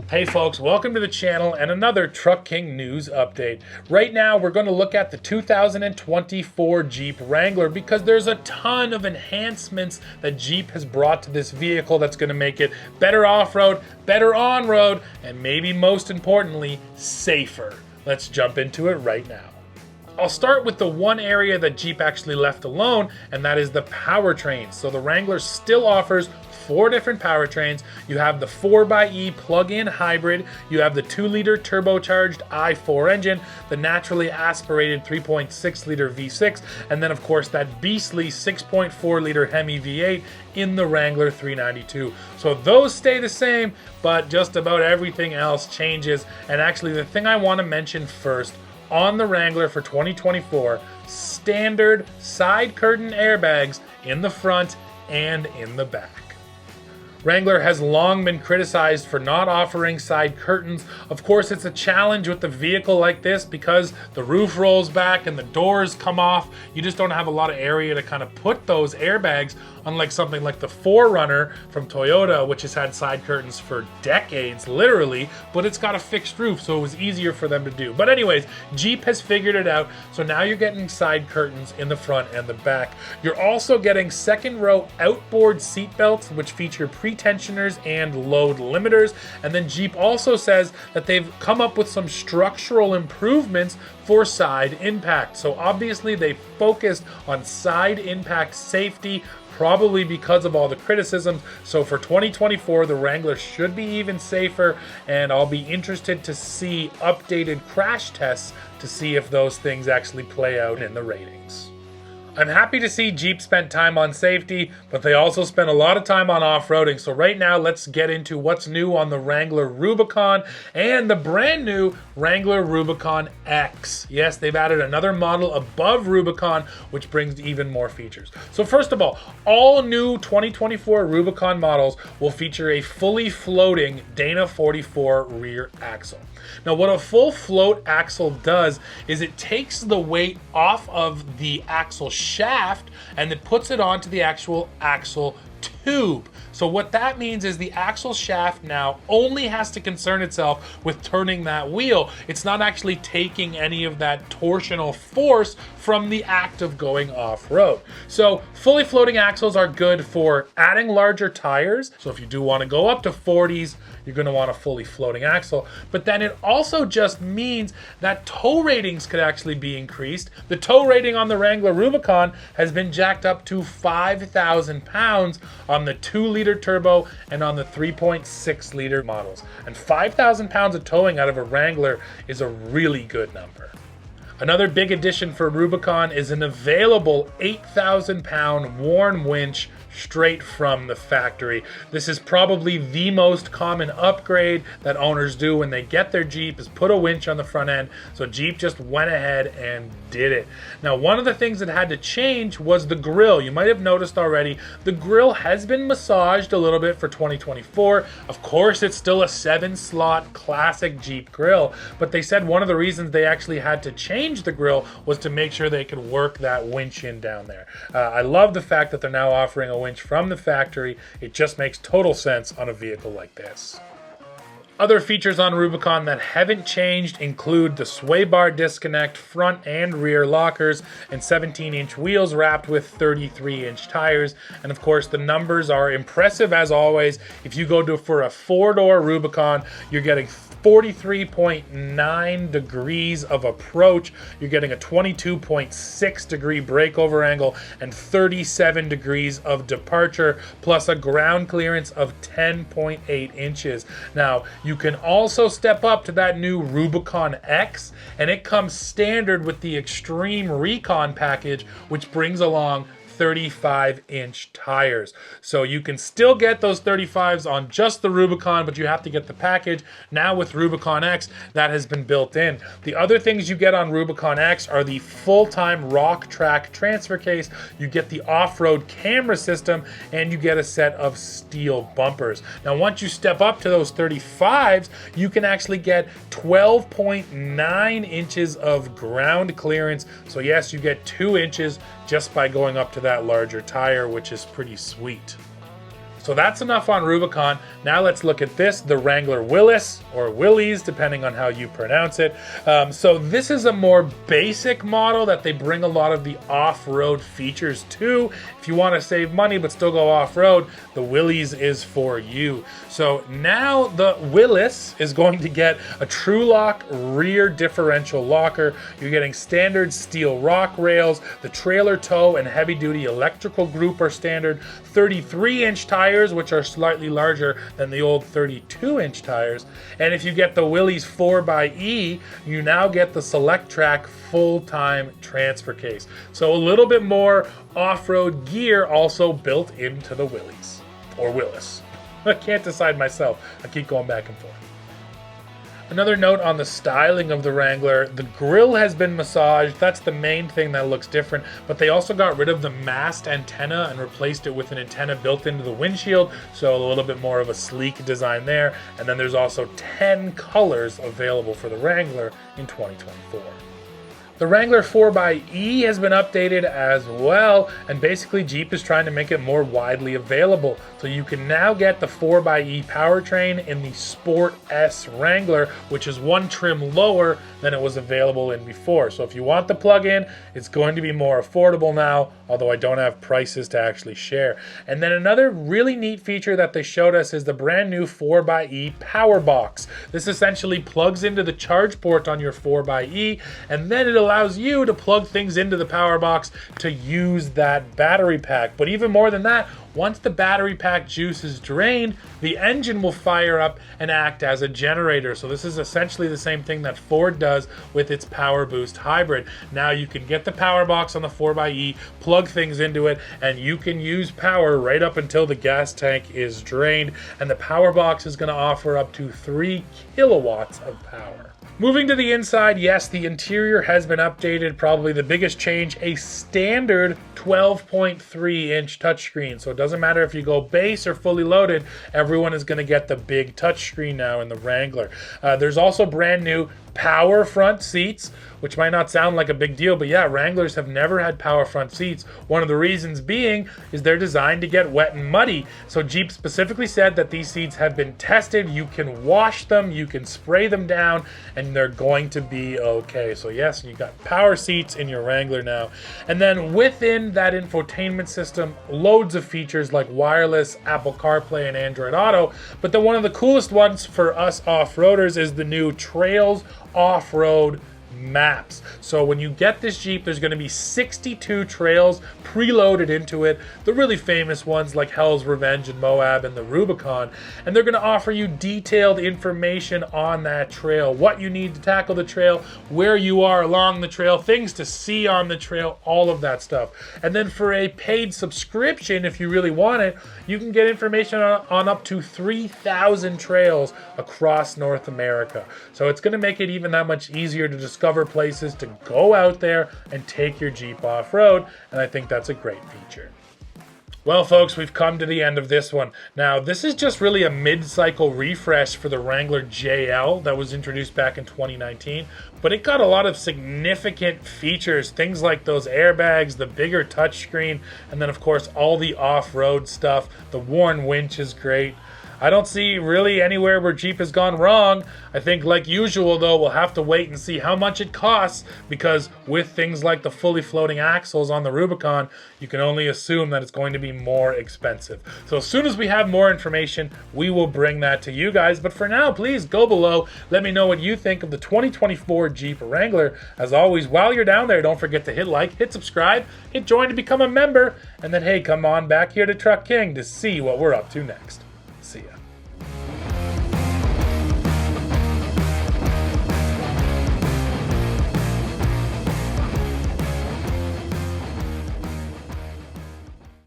Hey folks, welcome to the channel and another Truck King news update. Right now we're going to look at the 2024 Jeep Wrangler because there's a ton of enhancements that Jeep has brought to this vehicle that's going to make it better off-road, better on-road, and maybe most importantly, safer. Let's jump into it right now. I'll start with the one area that Jeep actually left alone, and that is the powertrain. So the Wrangler still offers 4 different powertrains. You have the 4xe plug-in hybrid, you have the 2-liter turbocharged i4 engine, the naturally aspirated 3.6-liter V6, and then of course that beastly 6.4-liter Hemi V8 in the Wrangler 392. So those stay the same, but just about everything else changes. And actually the thing I want to mention first, on the Wrangler for 2024, standard side curtain airbags in the front and in the back. Wrangler has long been criticized for not offering side curtains. Of course, it's a challenge with a vehicle like this because the roof rolls back and the doors come off. You just don't have a lot of area to kind of put those airbags, unlike something like the 4Runner from Toyota, which has had side curtains for decades, literally, but it's got a fixed roof, so it was easier for them to do. But anyways, Jeep has figured it out, so now you're getting side curtains in the front and the back. You're also getting second row outboard seat belts, which feature pre-tensioners and load limiters. And then Jeep also says that they've come up with some structural improvements for side impact. So obviously they focused on side impact safety, probably because of all the criticisms. So for 2024, the Wrangler should be even safer, and I'll be interested to see updated crash tests to see if those things actually play out in the ratings. I'm happy to see Jeep spent time on safety, but they also spent a lot of time on off-roading. So right now, let's get into what's new on the Wrangler Rubicon and the brand new Wrangler Rubicon X. Yes, they've added another model above Rubicon, which brings even more features. So first of all new 2024 Rubicon models will feature a fully floating Dana 44 rear axle. Now, what a full float axle does is it takes the weight off of the axle shaft and it puts it onto the actual axle tube. So what that means is the axle shaft now only has to concern itself with turning that wheel. It's not actually taking any of that torsional force from the act of going off-road. So fully floating axles are good for adding larger tires. So if you do want to go up to 40s, you're going to want a fully floating axle. But then it also just means that tow ratings could actually be increased. The tow rating on the Wrangler Rubicon has been jacked up to 5,000 pounds on the 2-liter turbo and on the 3.6-liter models. And 5,000 pounds of towing out of a Wrangler is a really good number. Another big addition for Rubicon is an available 8,000-pound worn winch straight from the factory. This is probably the most common upgrade that owners do when they get their Jeep, is put a winch on the front end. So Jeep just went ahead and did it. Now, one of the things that had to change was the grille. You might have noticed already, the grille has been massaged a little bit for 2024. Of course, it's still a 7-slot classic Jeep grille, but they said one of the reasons they actually had to change the grille was to make sure they could work that winch in down there. I love the fact that they're now offering a winch from the factory. It just makes total sense on a vehicle like this. Other features on Rubicon that haven't changed include the sway bar disconnect, front and rear lockers, and 17-inch wheels wrapped with 33-inch tires. And of course, the numbers are impressive as always. If you go for a 4-door Rubicon, you're getting 43.9 degrees of approach. You're getting a 22.6 degree breakover angle and 37 degrees of departure, plus a ground clearance of 10.8 inches. Now, you can also step up to that new Rubicon X, and it comes standard with the Extreme Recon package, which brings along 35-inch tires. So you can still get those 35s on just the Rubicon, but you have to get the package. Now with Rubicon X, that has been built in. The other things you get on Rubicon X are the full-time rock track transfer case, you get the off-road camera system, and you get a set of steel bumpers. Now once you step up to those 35s, you can actually get 12.9 inches of ground clearance. So yes, you get 2 inches just by going up to that larger tire, which is pretty sweet. So So that's enough on Rubicon. Now let's look at this, the Wrangler Willys, or Willys, depending on how you pronounce it. So this is a more basic model that they bring a lot of the off-road features to. If you want to save money but still go off-road, the Willys is for you. So now the Willys is going to get a True-Lock rear differential locker. You're getting standard steel rock rails. The trailer tow and heavy-duty electrical group are standard. 33-inch tires, which are slightly larger than the old 32-inch tires. And if you get the Willys 4xe, you now get the Select Track full-time transfer case. So a little bit more off-road gear also built into the Willys, or Willys. I can't decide myself. I keep going back and forth. Another note on the styling of the Wrangler, the grille has been massaged. That's the main thing that looks different, but they also got rid of the mast antenna and replaced it with an antenna built into the windshield, so a little bit more of a sleek design there. And then there's also 10 colors available for the Wrangler in 2024. The Wrangler 4xe has been updated as well, and basically Jeep is trying to make it more widely available. So you can now get the 4xe powertrain in the Sport S Wrangler, which is one trim lower than it was available in before. So if you want the plug-in, it's going to be more affordable now, although I don't have prices to actually share. And then another really neat feature that they showed us is the brand new 4xe power box. This essentially plugs into the charge port on your 4xe, and then it allows you to plug things into the power box to use that battery pack. But even more than that, once the battery pack juice is drained, the engine will fire up and act as a generator. So this is essentially the same thing that Ford does with its Power Boost hybrid. Now you can get the power box on the 4xe, plug things into it, and you can use power right up until the gas tank is drained. And the power box is going to offer up to 3 kilowatts of power. Moving to the inside, yes, the interior has been updated. Probably the biggest change, a standard 12.3-inch touchscreen. So it doesn't matter if you go base or fully loaded, everyone is going to get the big touchscreen now in the Wrangler. There's also brand new power front seats, which might not sound like a big deal, but yeah, Wranglers have never had power front seats. One of the reasons being is they're designed to get wet and muddy. So Jeep specifically said that these seats have been tested. You can wash them, you can spray them down, and they're going to be okay. So yes, you got power seats in your Wrangler now. And then within that infotainment system, loads of features like wireless, Apple CarPlay, and Android Auto. But then one of the coolest ones for us off-roaders is the new Trails off-road maps. So when you get this Jeep, there's going to be 62 trails preloaded into it. The really famous ones like Hell's Revenge and Moab and the Rubicon. And they're going to offer you detailed information on that trail, what you need to tackle the trail, where you are along the trail, things to see on the trail, all of that stuff. And then for a paid subscription, if you really want it, you can get information on up to 3,000 trails across North America. So it's going to make it even that much easier to discover places to go out there and take your Jeep off-road, and I think that's a great feature. Well, folks, we've come to the end of this one. Now, this is just really a mid-cycle refresh for the Wrangler JL that was introduced back in 2019, but it got a lot of significant features, things like those airbags, the bigger touchscreen, and then, of course, all the off-road stuff. The worn winch is great. I don't see really anywhere where Jeep has gone wrong. I think, like usual, though, we'll have to wait and see how much it costs, because with things like the fully floating axles on the Rubicon, you can only assume that it's going to be more expensive. So as soon as we have more information, we will bring that to you guys. But for now, please go below. Let me know what you think of the 2024 Jeep Wrangler. As always, while you're down there, don't forget to hit like, hit subscribe, hit join to become a member, and then, hey, come on back here to Truck King to see what we're up to next. See ya.